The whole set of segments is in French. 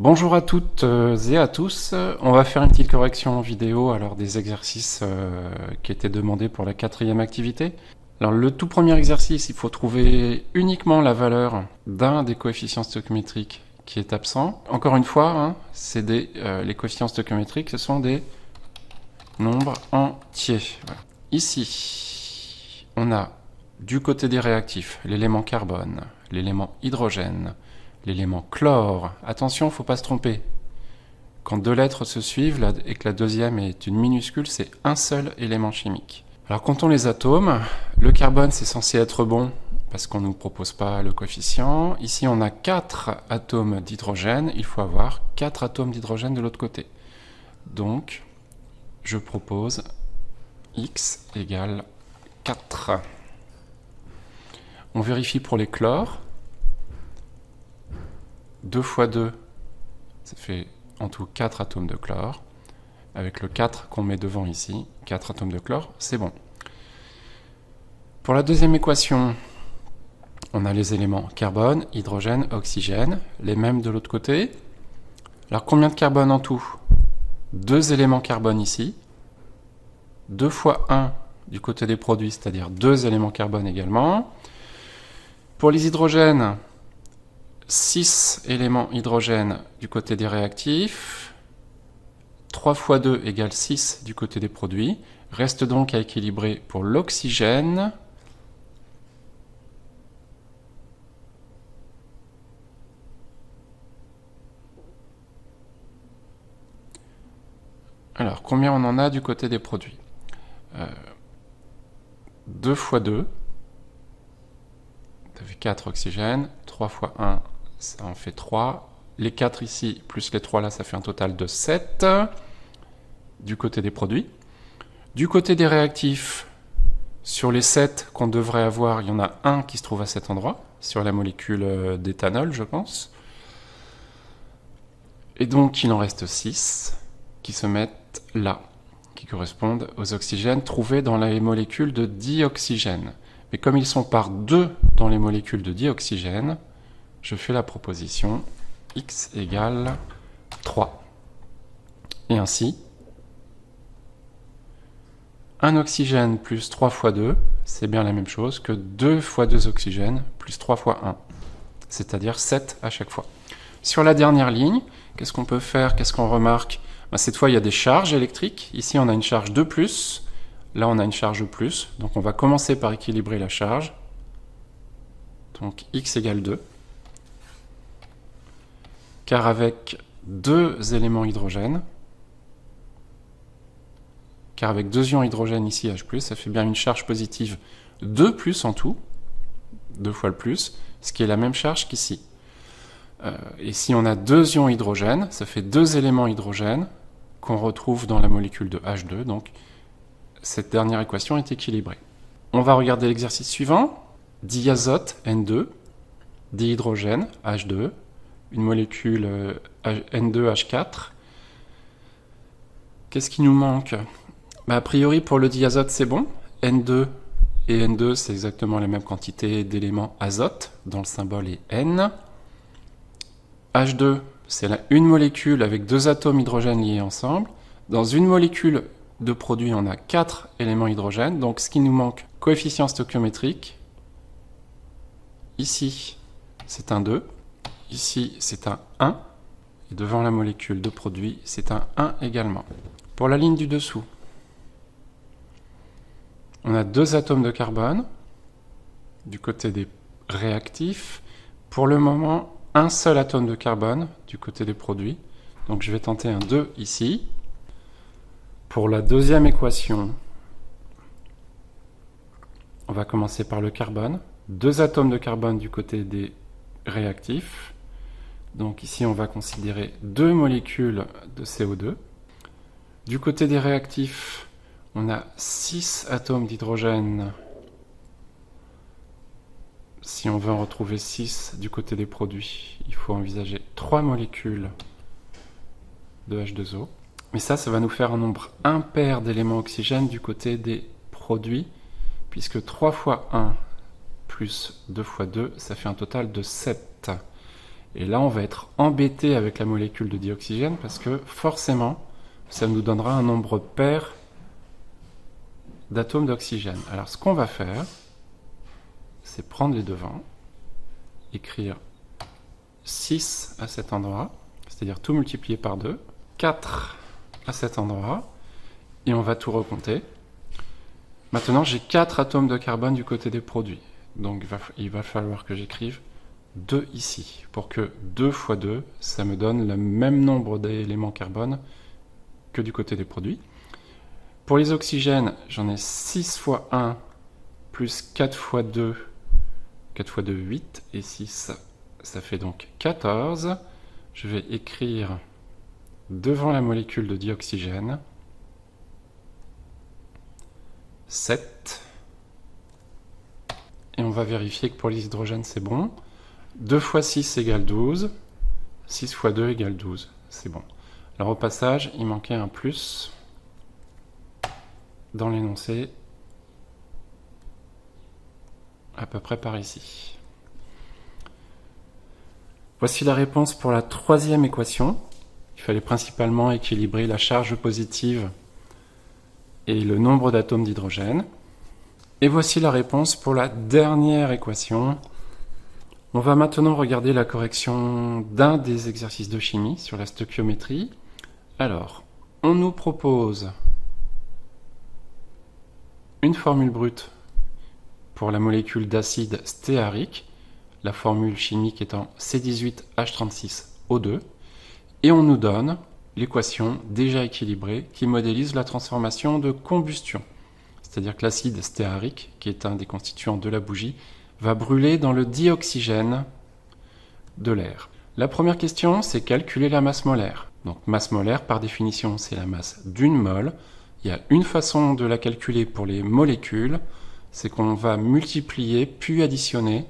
Bonjour à toutes et à tous. On va faire une petite correction vidéo alors des exercices qui étaient demandés pour la quatrième activité. Alors le tout premier exercice, il faut trouver uniquement la valeur d'un des coefficients stoichiométriques qui est absent. Encore une fois, les coefficients stoichiométriques, ce sont des nombres entiers. Voilà. Ici, on a du côté des réactifs l'élément carbone, l'élément hydrogène, l'élément chlore. Attention, il ne faut pas se tromper. Quand deux lettres se suivent et que la deuxième est une minuscule, c'est un seul élément chimique. Alors comptons les atomes. Le carbone, c'est censé être bon parce qu'on ne nous propose pas le coefficient. Ici, on a 4 atomes d'hydrogène. Il faut avoir 4 atomes d'hydrogène de l'autre côté. Donc, je propose X égale 4. On vérifie pour les chlores. 2 fois 2, ça fait en tout 4 atomes de chlore. Avec le 4 qu'on met devant ici, 4 atomes de chlore, c'est bon. Pour la deuxième équation, on a les éléments carbone, hydrogène, oxygène, les mêmes de l'autre côté. Alors combien de carbone en tout? 2 éléments carbone ici, 2 fois 1 du côté des produits, c'est-à-dire 2 éléments carbone également. Pour les hydrogènes, 6 éléments hydrogène du côté des réactifs, 3 fois 2 égale 6 du côté des produits. Reste donc à équilibrer pour l'oxygène. Alors, combien on en a du côté des produits? 2 fois 2, ça fait 4 oxygènes, 3 fois 1, ça en fait 3. Les 4 ici, plus les 3 là, ça fait un total de 7 du côté des produits. Du côté des réactifs, sur les 7 qu'on devrait avoir, il y en a un qui se trouve à cet endroit, sur la molécule d'éthanol, je pense. Et donc, il en reste 6 qui se mettent là, qui correspondent aux oxygènes trouvés dans les molécules de dioxygène. Mais comme ils sont par 2 dans les molécules de dioxygène, je fais la proposition X égale 3. Et ainsi, un oxygène plus 3 fois 2, c'est bien la même chose que 2 fois 2 oxygènes plus 3 fois 1, c'est-à-dire 7 à chaque fois. Sur la dernière ligne, qu'est-ce qu'on peut faire? Qu'est-ce qu'on remarque? Cette fois, il y a des charges électriques. Ici, on a une charge de plus. Là, on a une charge de plus. Donc, on va commencer par équilibrer la charge. Donc, X égale 2. Car avec 2 éléments hydrogène, car avec 2 ions hydrogène ici, H+, ça fait bien une charge positive 2 plus en tout, 2 fois le plus, ce qui est la même charge qu'ici. Et si on a 2 ions hydrogène, ça fait 2 éléments hydrogène qu'on retrouve dans la molécule de H2, donc cette dernière équation est équilibrée. On va regarder l'exercice suivant. Diazote, N2, dihydrogène, H2, une molécule N2H4. Qu'est-ce qui nous manque? A priori, pour le diazote, c'est bon. N2 et N2, c'est exactement la même quantité d'éléments azote, dont le symbole est N. H2, c'est une molécule avec 2 atomes hydrogène liés ensemble. Dans une molécule de produit, on a 4 éléments hydrogène. Donc, ce qui nous manque, coefficient stoichiométrique. Ici, c'est un 2. Ici, c'est un 1. Et devant la molécule de produit, c'est un 1 également. Pour la ligne du dessous, on a 2 atomes de carbone du côté des réactifs. Pour le moment, un seul atome de carbone du côté des produits. Donc je vais tenter un 2 ici. Pour la deuxième équation, on va commencer par le carbone. 2 atomes de carbone du côté des réactifs. Donc ici, on va considérer 2 molécules de CO2. Du côté des réactifs, on a 6 atomes d'hydrogène. Si on veut en retrouver 6 du côté des produits, il faut envisager 3 molécules de H2O. Mais ça va nous faire un nombre impair d'éléments oxygène du côté des produits, puisque 3 fois 1 plus 2 fois 2, ça fait un total de 7. Et là, on va être embêté avec la molécule de dioxygène parce que forcément, ça nous donnera un nombre pair d'atomes d'oxygène. Alors, ce qu'on va faire, c'est prendre les devants, écrire 6 à cet endroit, c'est-à-dire tout multiplié par 2, 4 à cet endroit, et on va tout recompter. Maintenant, j'ai 4 atomes de carbone du côté des produits. Donc, il va falloir que j'écrive 2 ici, pour que 2 fois 2, ça me donne le même nombre d'éléments carbone que du côté des produits. Pour les oxygènes, j'en ai 6 fois 1, plus 4 fois 2, 4 fois 2, 8, et 6, ça fait donc 14. Je vais écrire devant la molécule de dioxygène 7. Et on va vérifier que pour les hydrogènes, c'est bon. 2 fois 6 égale 12. 6 fois 2 égale 12. C'est bon. Alors au passage, il manquait un plus dans l'énoncé, à peu près par ici. Voici la réponse pour la troisième équation. Il fallait principalement équilibrer la charge positive et le nombre d'atomes d'hydrogène. Et voici la réponse pour la dernière équation. On va maintenant regarder la correction d'un des exercices de chimie sur la stoichiométrie. Alors, on nous propose une formule brute pour la molécule d'acide stéarique, la formule chimique étant C18H36O2, et on nous donne l'équation déjà équilibrée qui modélise la transformation de combustion. C'est-à-dire que l'acide stéarique, qui est un des constituants de la bougie, va brûler dans le dioxygène de l'air. La première question, c'est calculer la masse molaire. Donc masse molaire, par définition, c'est la masse d'une mole. Il y a une façon de la calculer pour les molécules, c'est qu'on va multiplier puis additionner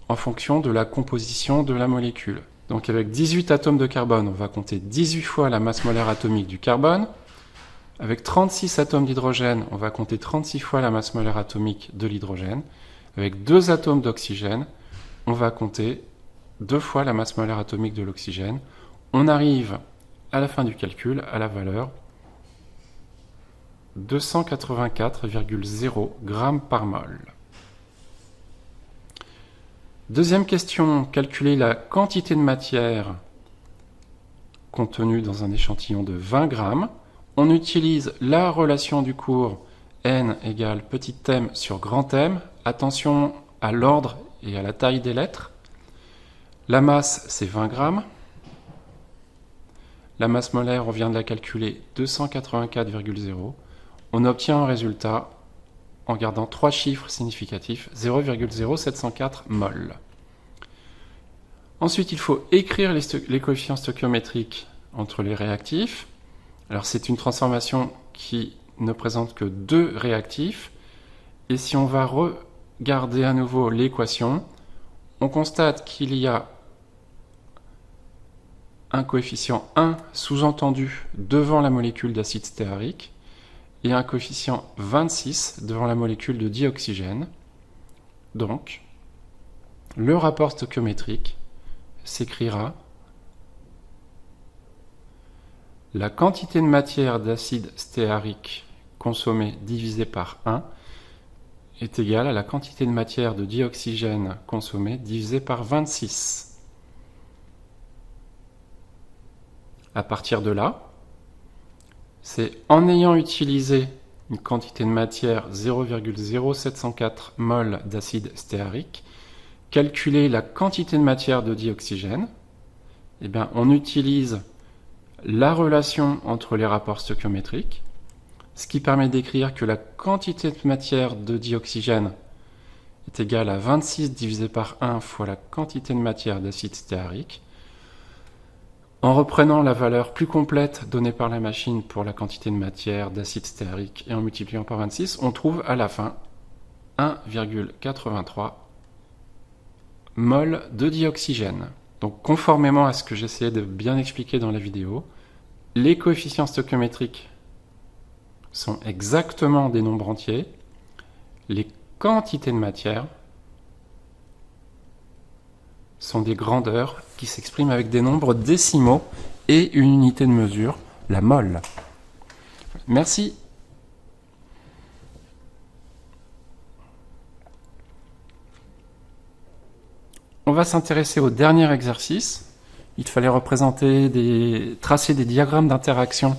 en fonction de la composition de la molécule. Donc avec 18 atomes de carbone, on va compter 18 fois la masse molaire atomique du carbone. Avec 36 atomes d'hydrogène, on va compter 36 fois la masse molaire atomique de l'hydrogène. Avec 2 atomes d'oxygène, on va compter 2 fois la masse molaire atomique de l'oxygène. On arrive à la fin du calcul à la valeur 284,0 g par mol. Deuxième question, calculer la quantité de matière contenue dans un échantillon de 20 grammes. On utilise la relation du cours n égale petit m sur grand M. Attention à l'ordre et à la taille des lettres. La masse, c'est 20 grammes. La masse molaire, on vient de la calculer, 284,0. On obtient un résultat en gardant 3 chiffres significatifs, 0,0704 mol. Ensuite, il faut écrire les coefficients stoichiométriques entre les réactifs. Alors, c'est une transformation qui ne présente que 2 réactifs. Et si on va regarder à nouveau l'équation, on constate qu'il y a un coefficient 1 sous-entendu devant la molécule d'acide stéarique et un coefficient 26 devant la molécule de dioxygène. Donc, le rapport stoichiométrique s'écrira la quantité de matière d'acide stéarique consommée divisée par 1 est égale à la quantité de matière de dioxygène consommée divisée par 26. À partir de là, c'est en ayant utilisé une quantité de matière 0,0704 mol d'acide stéarique, calculer la quantité de matière de dioxygène, eh bien, on utilise la relation entre les rapports stoichiométriques, ce qui permet d'écrire que la quantité de matière de dioxygène est égale à 26 divisé par 1 fois la quantité de matière d'acide stéarique. En reprenant la valeur plus complète donnée par la machine pour la quantité de matière d'acide stéarique et en multipliant par 26, on trouve à la fin 1,83 mol de dioxygène. Donc conformément à ce que j'essayais de bien expliquer dans la vidéo, les coefficients stoichiométriques sont exactement des nombres entiers, les quantités de matière sont des grandeurs qui s'expriment avec des nombres décimaux et une unité de mesure, la mole. Merci. On va s'intéresser au dernier exercice. Il fallait tracer des diagrammes d'interaction.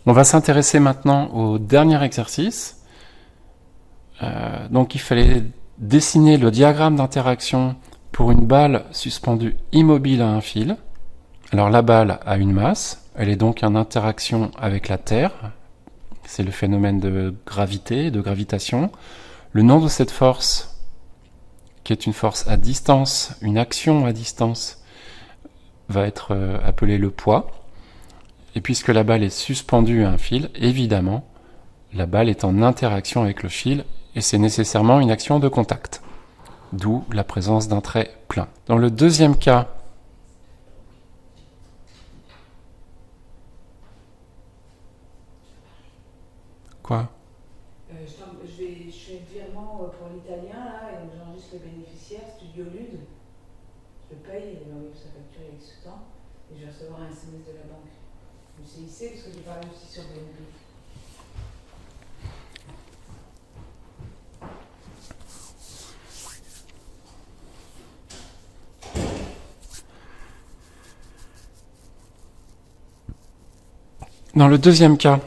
On va s'intéresser maintenant au dernier exercice. Donc il fallait dessiner le diagramme d'interaction pour une balle suspendue immobile à un fil. Alors la balle a une masse, elle est donc en interaction avec la Terre. C'est le phénomène de gravité, de gravitation. Le nom de cette force, qui est une force à distance, une action à distance, va être appelé le poids. Et puisque la balle est suspendue à un fil, évidemment, la balle est en interaction avec le fil et c'est nécessairement une action de contact. D'où la présence d'un trait plein. Dans le deuxième cas, quoi ? Je fais le virement pour l'italien là, et j'enregistre le bénéficiaire, Studio Lude. Je le paye, il m'envoie sa facture avec ce temps, et je vais recevoir un SMS de la banque. Le CIC, parce que j'ai parlé aussi sur BNP. Dans le deuxième cas,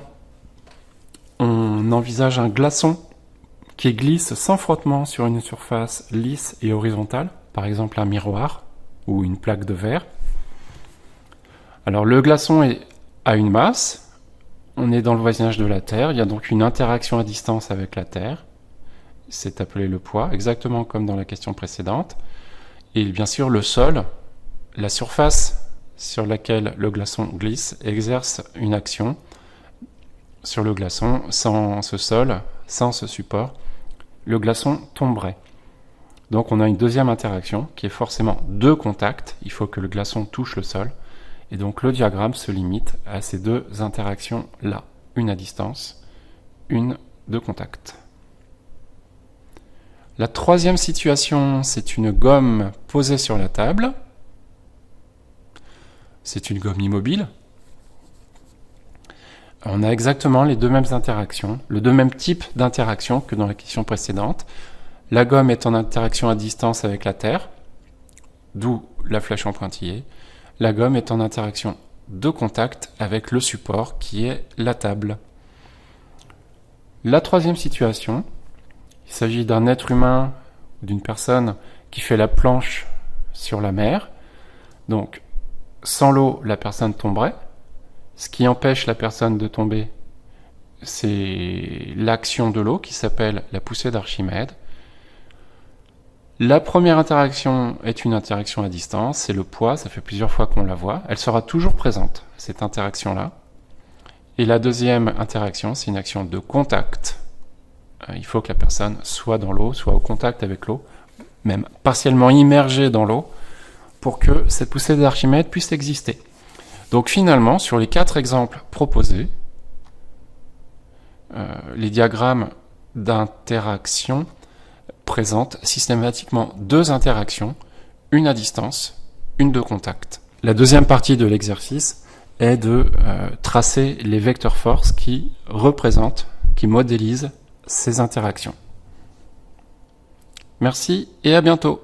on envisage un glaçon qui glisse sans frottement sur une surface lisse et horizontale, par exemple un miroir ou une plaque de verre. Alors le glaçon a une masse, on est dans le voisinage de la Terre, il y a donc une interaction à distance avec la Terre, c'est appelé le poids, exactement comme dans la question précédente. Et bien sûr le sol, la surface sur laquelle le glaçon glisse, exerce une action sur le glaçon. Sans ce sol, sans ce support, le glaçon tomberait. Donc on a une deuxième interaction qui est forcément de contact, il faut que le glaçon touche le sol, et donc le diagramme se limite à ces deux interactions-là, une à distance, une de contact. La troisième situation, c'est une gomme posée sur la table. C'est une gomme immobile. On a exactement les deux mêmes interactions, le deux mêmes types d'interactions que dans la question précédente. La gomme est en interaction à distance avec la Terre, d'où la flèche en pointillé. La gomme est en interaction de contact avec le support qui est la table. La troisième situation, il s'agit d'un être humain, d'une personne qui fait la planche sur la mer. Donc, sans l'eau, la personne tomberait. Ce qui empêche la personne de tomber, c'est l'action de l'eau qui s'appelle la poussée d'Archimède. La première interaction est une interaction à distance, c'est le poids, ça fait plusieurs fois qu'on la voit. Elle sera toujours présente, cette interaction-là. Et la deuxième interaction, c'est une action de contact. Il faut que la personne soit dans l'eau, soit au contact avec l'eau, même partiellement immergée dans l'eau, pour que cette poussée d'Archimède puisse exister. Donc finalement, sur les 4 exemples proposés, les diagrammes d'interaction présentent systématiquement 2 interactions, une à distance, une de contact. La deuxième partie de l'exercice est de tracer les vecteurs force qui représentent, qui modélisent ces interactions. Merci et à bientôt.